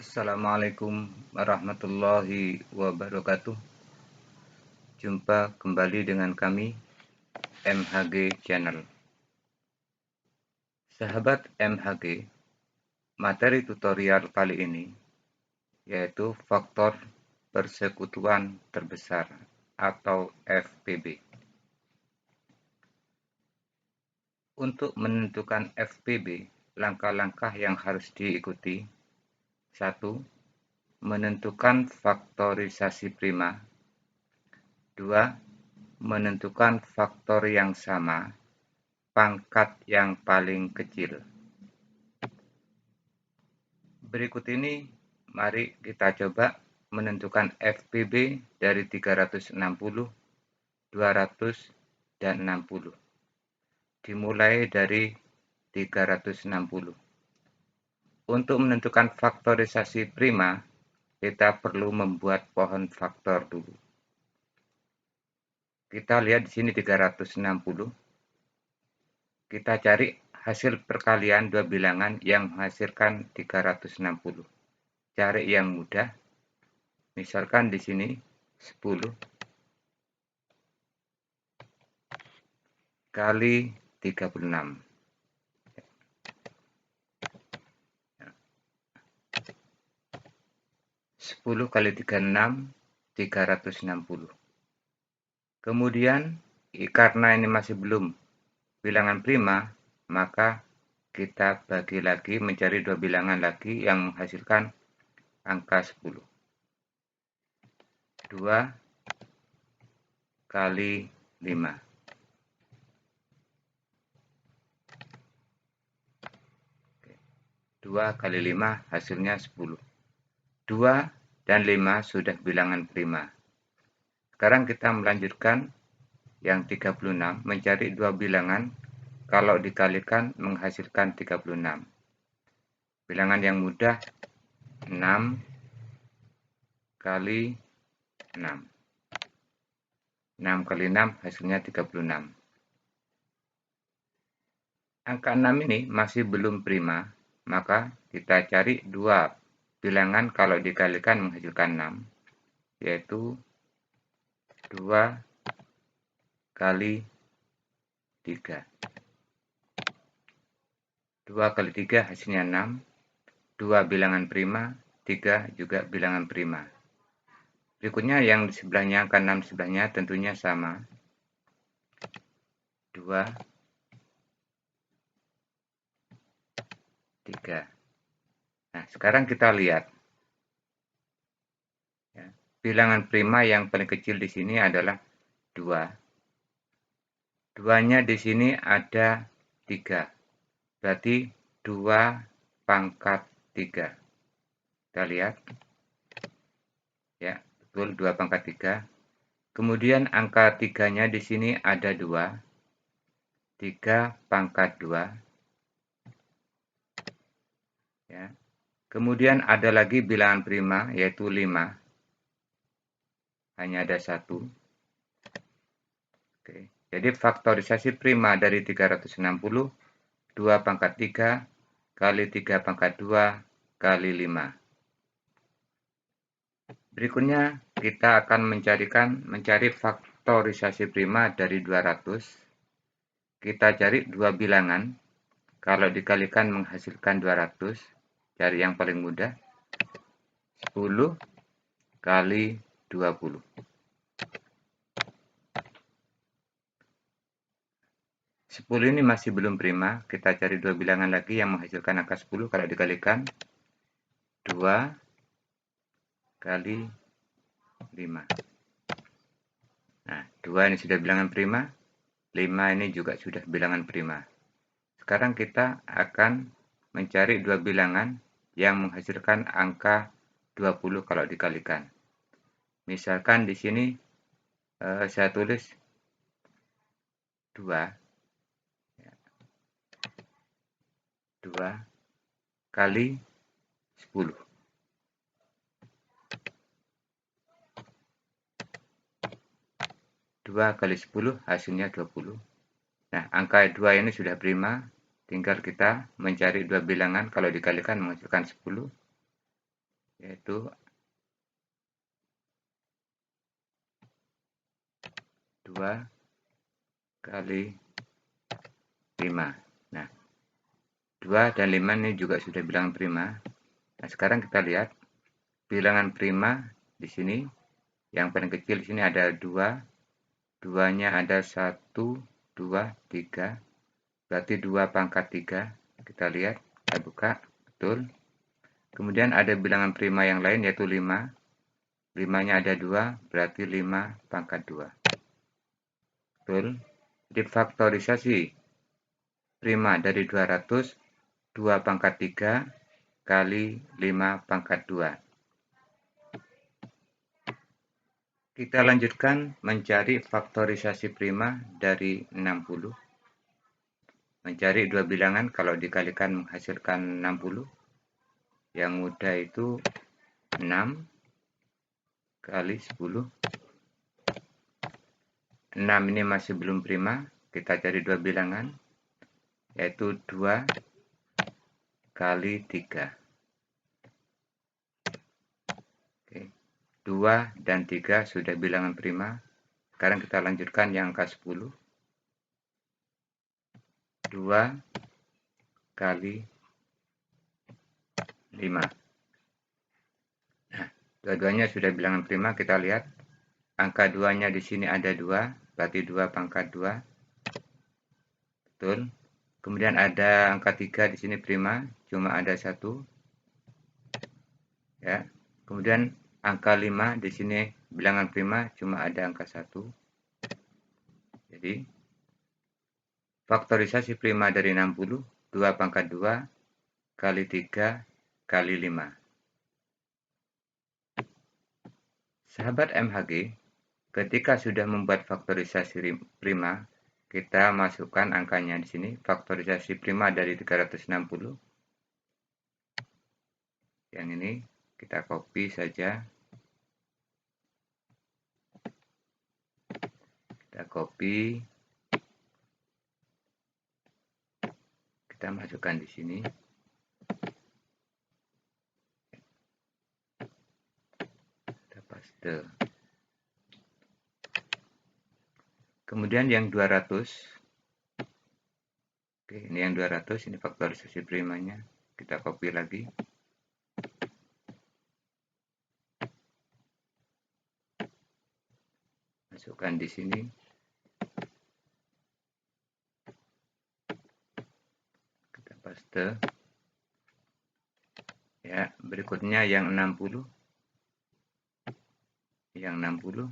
Assalamualaikum warahmatullahi wabarakatuh. Jumpa kembali dengan kami, MHG Channel. Sahabat MHG, materi tutorial kali ini yaitu faktor persekutuan terbesar atau FPB. Untuk menentukan FPB, langkah-langkah yang harus diikuti. 1. Menentukan faktorisasi prima. 2. Menentukan faktor yang sama, pangkat yang paling kecil. Berikut ini, mari kita coba menentukan FPB dari 360, 200, dan 60. Dimulai dari 360. Untuk menentukan faktorisasi prima, kita perlu membuat pohon faktor dulu. Kita lihat di sini 360. Kita cari hasil perkalian dua bilangan yang menghasilkan 360. Cari yang mudah. Misalkan di sini 10 kali 36. 10 kali 36, 360. Kemudian, karena ini masih belum bilangan prima, maka kita bagi lagi mencari dua bilangan lagi yang menghasilkan angka 10. 2 kali 5. 2 kali 5 hasilnya 10. 2 dan 5 sudah bilangan prima. Sekarang kita melanjutkan yang 36, mencari dua bilangan kalau dikalikan menghasilkan 36. Bilangan yang mudah 6 kali 6. 6 kali 6 hasilnya 36. Angka 6 ini masih belum prima, maka kita cari dua bilangan kalau dikalikan menghasilkan 6, yaitu 2 kali 3. 2 kali 3 hasilnya 6. 2 bilangan prima, 3 juga bilangan prima. Berikutnya yang di sebelahnya, angka 6 di sebelahnya tentunya sama. 2, 3. Nah, sekarang kita lihat. Ya, bilangan prima yang paling kecil di sini adalah 2. 2-nya di sini ada 3. Berarti 2 pangkat 3. Kita lihat. Ya, betul 2 pangkat 3. Kemudian angka 3-nya di sini ada 2. 3 pangkat 2. Ya. Kemudian ada lagi bilangan prima yaitu 5. Hanya ada 1. Oke. Jadi faktorisasi prima dari 360, 2 pangkat 3 kali 3 pangkat 2 kali 5. Berikutnya kita akan mencari faktorisasi prima dari 200. Kita cari dua bilangan kalau dikalikan menghasilkan 200. Cari yang paling mudah. 10 kali 20. 10 ini masih belum prima. Kita cari dua bilangan lagi yang menghasilkan angka 10 kalau dikalikan 2 kali 5. Nah, 2 ini sudah bilangan prima. 5 ini juga sudah bilangan prima. Sekarang kita akan mencari dua bilangan yang menghasilkan angka 20 kalau dikalikan. Misalkan di sini saya tulis 2. 2 kali 10. 2 kali 10 hasilnya 20. Nah, angka 2 ini sudah prima. Tinggal kita mencari dua bilangan kalau dikalikan menghasilkan 10. yaitu 2 kali 5. Nah, 2 dan 5 ini juga sudah bilangan prima. Nah, sekarang kita lihat bilangan prima di sini. Yang paling kecil di sini ada 2. 2-nya ada 1, 2, 3. Berarti 2 pangkat 3. Kita lihat, kita buka, betul. Kemudian ada bilangan prima yang lain yaitu 5. 5-nya ada 2, berarti 5 pangkat 2. Betul. Jadi faktorisasi prima dari 200, 2 pangkat 3 kali 5 pangkat 2. Kita lanjutkan mencari faktorisasi prima dari 60. Mencari dua bilangan kalau dikalikan menghasilkan 60. Yang mudah itu 6 kali 10. 6 ini masih belum prima. Kita cari dua bilangan, yaitu 2 kali 3. Oke. 2 dan 3 sudah bilangan prima. Sekarang kita lanjutkan yang angka 10. 2 kali 5. Nah, dua-duanya sudah bilangan prima. Kita lihat angka 2-nya di sini ada 2, berarti 2 pangkat 2. Betul. Kemudian ada angka 3 di sini prima, cuma ada 1. Ya. Kemudian angka 5 di sini bilangan prima, cuma ada angka 1. Jadi faktorisasi prima dari 60, 2 pangkat 2 kali 3 kali 5. Sahabat MHG, ketika sudah membuat faktorisasi prima, kita masukkan angkanya di sini. Faktorisasi prima dari 360. Yang ini kita copy saja. Kita copy. Kita masukkan di sini. Kita paste. Kemudian yang 200. Oke, ini yang 200, ini faktorisasi primanya. Kita copy lagi. Masukkan di sini. Kita paste. Ya, berikutnya yang 60. Yang 60.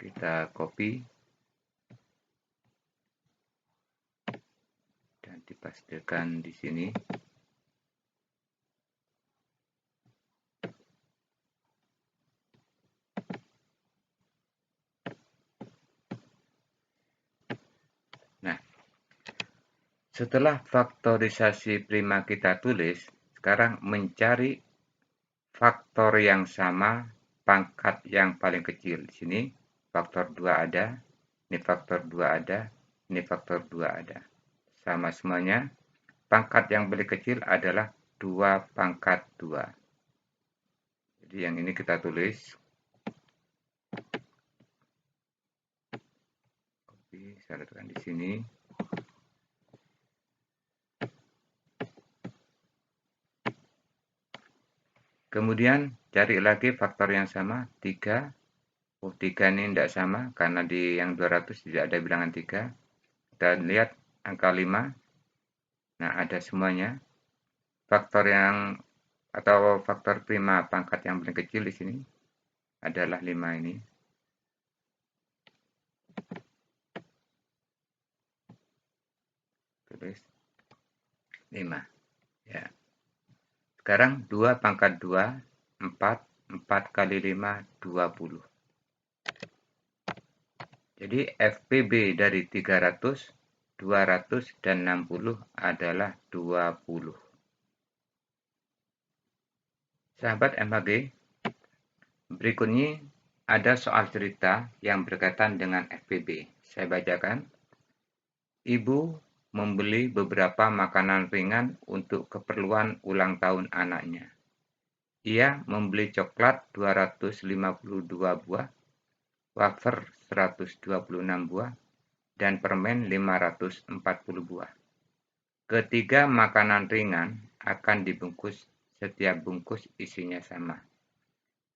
Kita copy. Dan dipastekan di sini. Nah, setelah faktorisasi prima kita tulis, sekarang mencari faktor yang sama pangkat yang paling kecil. Di sini faktor 2 ada, ini faktor 2 ada, ini faktor 2 ada. Sama semuanya. Pangkat yang paling kecil adalah 2 pangkat 2. Jadi yang ini kita tulis. Copy, saya letakkan di sini. Kemudian cari lagi faktor yang sama, 3. Oh, 3 ini tidak sama karena di yang 200 tidak ada bilangan 3. Kita lihat angka 5. Nah, ada semuanya. Faktor yang atau faktor prima pangkat yang paling kecil di sini adalah 5 ini. Tulis 5. Ya. Sekarang 2 pangkat 2, 4. 4 kali 5, 20. Jadi FPB dari 300, 200, dan 60 adalah 20. Sahabat MHG, berikutnya ada soal cerita yang berkaitan dengan FPB. Saya bacakan. Ibu membeli beberapa makanan ringan untuk keperluan ulang tahun anaknya. Ia membeli coklat 252 buah, wafer 126 buah, dan permen 540 buah. Ketiga makanan ringan akan dibungkus, setiap bungkus isinya sama.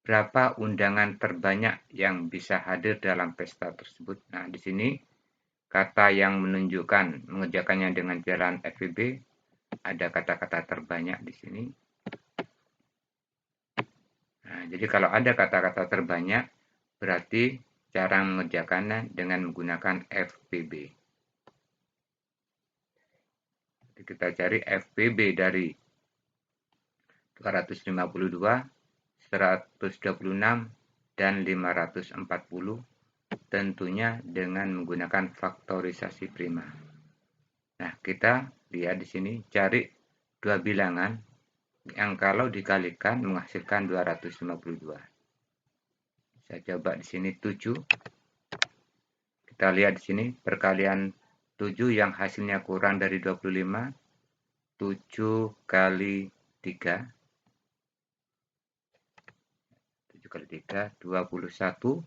Berapa undangan terbanyak yang bisa hadir dalam pesta tersebut? Nah, di sini kata yang menunjukkan mengerjakannya dengan jalan FVB, ada kata-kata terbanyak di sini. Nah, jadi kalau ada kata-kata terbanyak, berarti cara mengerjakannya dengan menggunakan FVB. Jadi kita cari FVB dari 252, 126, dan 540, tentunya dengan menggunakan faktorisasi prima. Nah, kita lihat di sini cari dua bilangan yang kalau dikalikan menghasilkan 252. Saya coba di sini 7. Kita lihat di sini perkalian 7 yang hasilnya kurang dari 25. 7 kali 3. 7 kali 3, 21.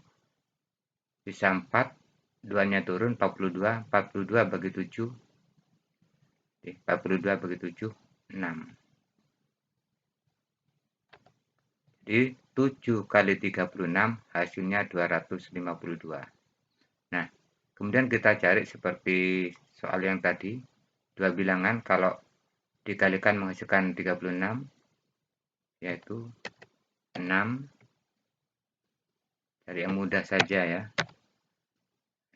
Bisa 4. 2-nya turun, 42. 42 bagi 7. 42 bagi 7, 6. Jadi 7 kali 36 hasilnya 252. Nah, kemudian kita cari seperti soal yang tadi. Dua bilangan kalau dikalikan menghasilkan 36, yaitu 6. Cari yang mudah saja ya.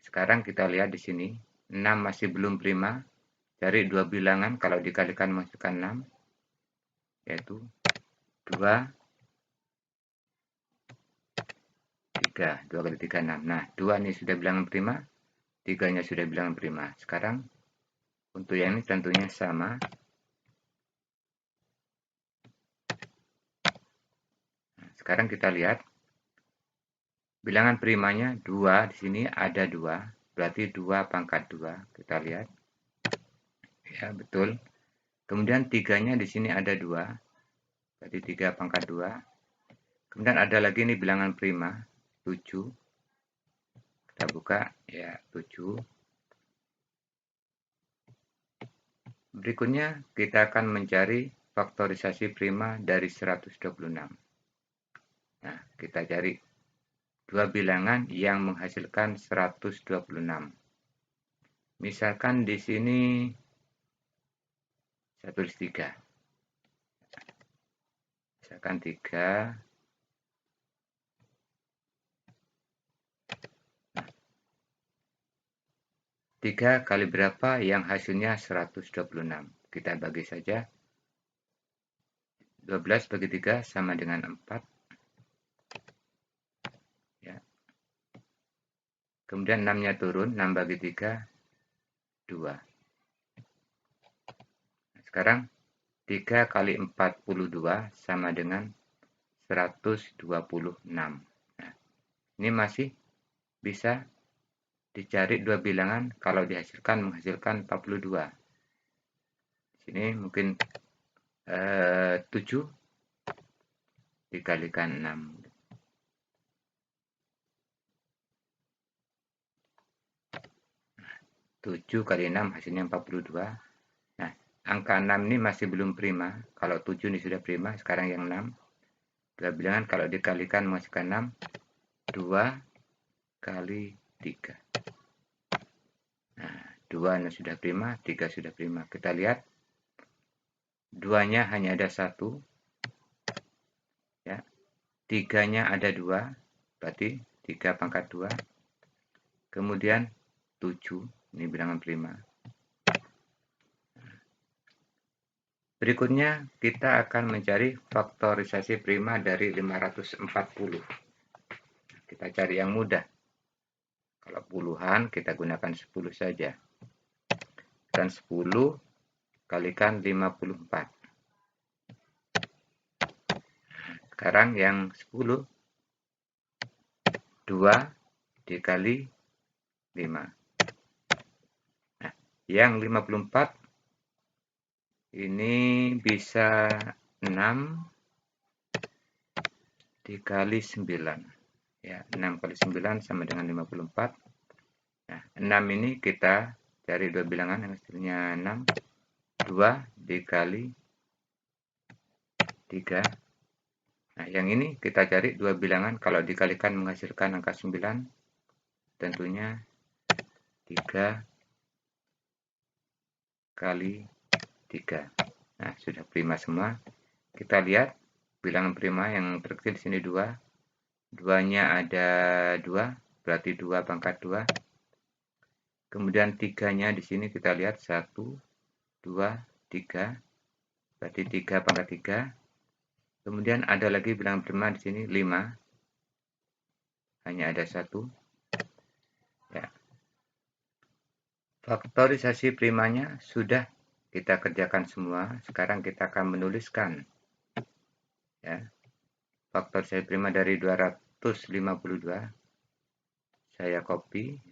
Sekarang kita lihat di sini, 6 masih belum prima. Cari dua bilangan kalau dikalikan menghasilkan 6, yaitu 2, 3. 2 kali 3, 6. Nah, 2 ini sudah bilangan prima, 3-nya sudah bilangan prima. Sekarang, untuk yang ini tentunya sama. Nah, sekarang kita lihat, bilangan primanya 2, di sini ada 2, berarti 2 pangkat 2. Kita lihat. Ya, betul. Kemudian 3-nya di sini ada 2, berarti 3 pangkat 2. Kemudian ada lagi ini bilangan prima, 7. Kita buka, ya 7. Berikutnya kita akan mencari faktorisasi prima dari 126. Nah, kita cari dua bilangan yang menghasilkan 126. Misalkan di sini saya tulis 3. Misalkan 3. 3 kali berapa yang hasilnya 126? Kita bagi saja. 12 bagi 3 sama dengan 4. Ya. Kemudian 6-nya turun, 6 bagi 3, 2. Nah, sekarang 3 kali 42 sama dengan 126. Nah, ini masih bisa dicari dua bilangan kalau menghasilkan 42. Sini mungkin 7 dikalikan 6. 7 kali 6 hasilnya 42. Nah, angka 6 ini masih belum prima. Kalau 7 ini sudah prima, sekarang yang 6. Dua bilangan kalau dikalikan menghasilkan 6. 2 kali 3. Nah, 2 ini sudah prima, 3 sudah prima. Kita lihat. 2-nya hanya ada 1. Ya. 3-nya ada 2. Berarti 3 pangkat 2. Kemudian 7. Ini bilangan prima. Berikutnya, kita akan mencari faktorisasi prima dari 540. Kita cari yang mudah. Kalau puluhan, kita gunakan 10 saja. Dan 10 kalikan 54. Sekarang yang 10, 2 dikali 5. Nah, Yang 54 ini bisa 6 dikali 9. Ya, 6 kali 9 sama dengan 54. Nah, 6 ini kita cari dua bilangan yang hasilnya 6. 2 dikali 3. Nah, yang ini kita cari dua bilangan kalau dikalikan menghasilkan angka 9. Tentunya 3 kali 3. Nah, sudah prima semua. Kita lihat bilangan prima yang terkecil di sini 2. 2-nya ada 2, berarti 2 pangkat 2. Kemudian 3-nya di sini kita lihat 1, 2, 3. Berarti 3 pangkat 3. Kemudian ada lagi bilangan prima di sini 5. Hanya ada 1. Ya. Faktorisasi primanya sudah kita kerjakan semua. Sekarang kita akan menuliskan ya. Faktorisasi prima dari 252. Saya copy.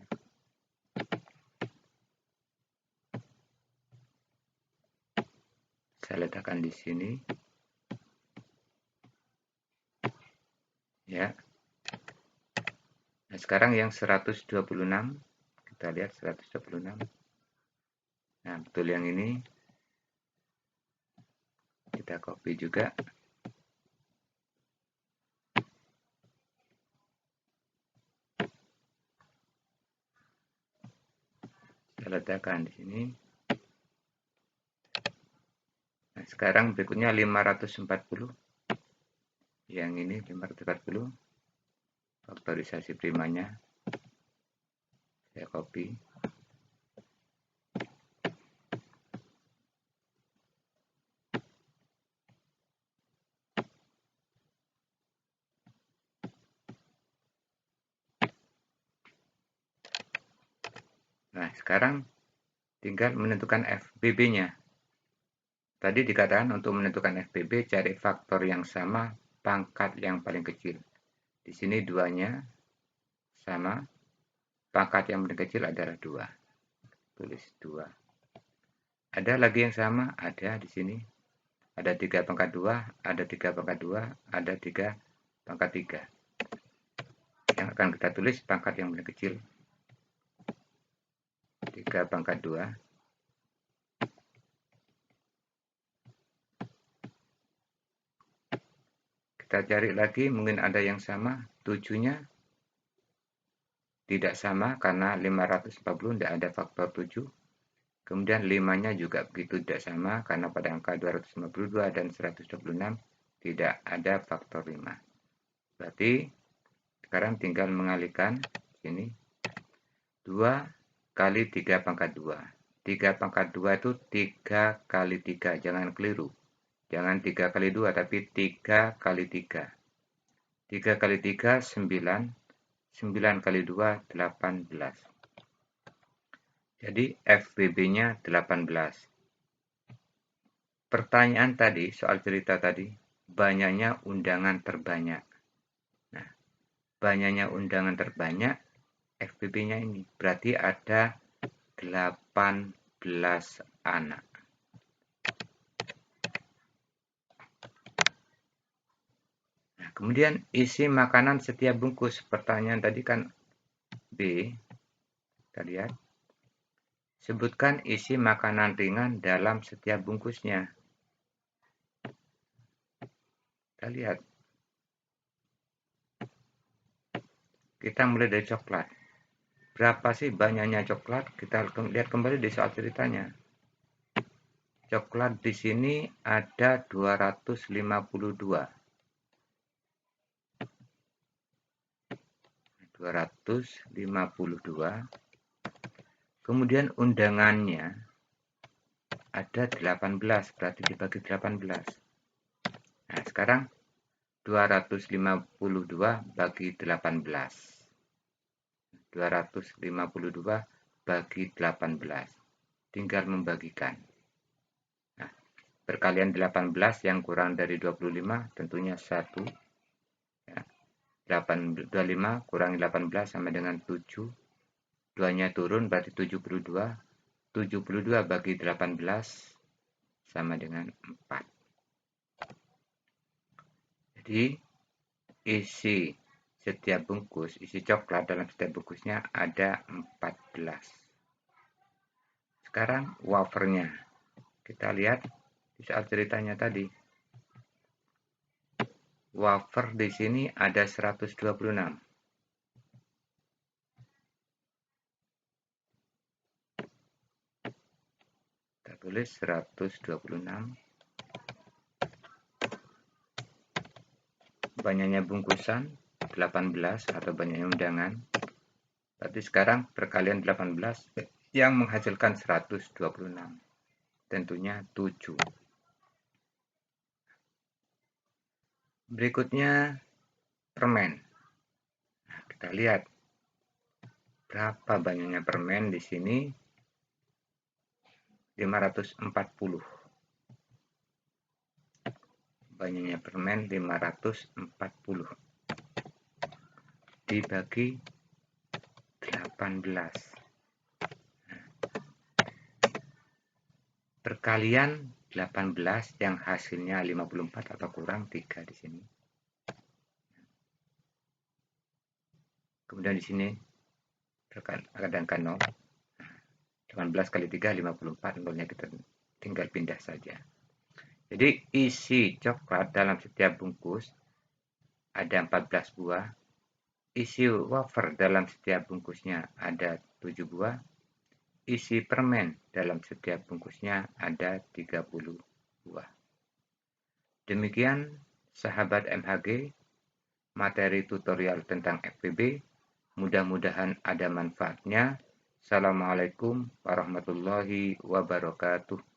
Saya letakkan di sini. Ya. Nah, sekarang yang 126. Kita lihat 126. Nah, betul yang ini. Kita copy juga. Saya letakkan di sini. Nah, sekarang berikutnya 540. Yang ini 540. Faktorisasi primanya. Saya copy. Nah, sekarang tinggal menentukan FBB-nya. Tadi dikatakan untuk menentukan FBB cari faktor yang sama pangkat yang paling kecil. Di sini 2-nya sama, pangkat yang paling kecil adalah 2. Tulis 2. Ada lagi yang sama? Ada di sini. Ada 3 pangkat 2, ada 3 pangkat 2, ada 3 pangkat 3. Yang akan kita tulis pangkat yang paling kecil. 3 pangkat 2. Kita cari lagi, mungkin ada yang sama. 7-nya tidak sama karena 540 tidak ada faktor 7. Kemudian 5-nya juga begitu tidak sama karena pada angka 252 dan 126 tidak ada faktor 5. Berarti sekarang tinggal mengalihkan sini. 2 kali 3 pangkat 2. 3 pangkat 2 itu 3 kali 3. Jangan keliru. Jangan 3 kali 2, tapi 3 kali 3. 3 kali 3, 9. 9 kali 2, 18. Jadi FBB-nya 18. Pertanyaan tadi, soal cerita tadi, banyaknya undangan terbanyak. Nah, banyaknya undangan terbanyak, FBB-nya ini. Berarti ada 18 anak. Nah, kemudian isi makanan setiap bungkus. Pertanyaan tadi kan B. Kita lihat. Sebutkan isi makanan ringan dalam setiap bungkusnya. Kita lihat. Kita mulai dari coklat. Berapa sih banyaknya coklat? Kita lihat kembali di soal ceritanya. Coklat di sini ada 252. 252. Kemudian undangannya ada 18, berarti dibagi 18. Nah, sekarang 252 bagi 18. 252 bagi 18. Tinggal membagikan. Nah, perkalian 18 yang kurang dari 25 tentunya 1. Ya. 25 kurangi 18 sama dengan 7. 2-nya turun berarti 72. 72 bagi 18 sama dengan 4. Jadi, isi setiap bungkus, isi coklat dalam setiap bungkusnya ada 14. Sekarang wafernya. Kita lihat di soal ceritanya tadi. Wafer di sini ada 126. Kita tulis 126. Banyaknya bungkusan 18 atau banyaknya undangan. Berarti sekarang perkalian 18 yang menghasilkan 126. Tentunya 7. Berikutnya permen. Nah, kita lihat berapa banyaknya permen di sini. 540. Banyaknya permen 540 dibagi 18. Perkalian 18 yang hasilnya 54 atau kurang 3 di sini. Kemudian di sini perkalikan 0. 18 kali 3 54, nolnya kita tinggal pindah saja. Jadi isi coklat dalam setiap bungkus ada 14 buah. Isi wafer dalam setiap bungkusnya ada 7 buah. Isi permen dalam setiap bungkusnya ada 30 buah. Demikian sahabat MHG, materi tutorial tentang FPB. Mudah-mudahan ada manfaatnya. Assalamualaikum warahmatullahi wabarakatuh.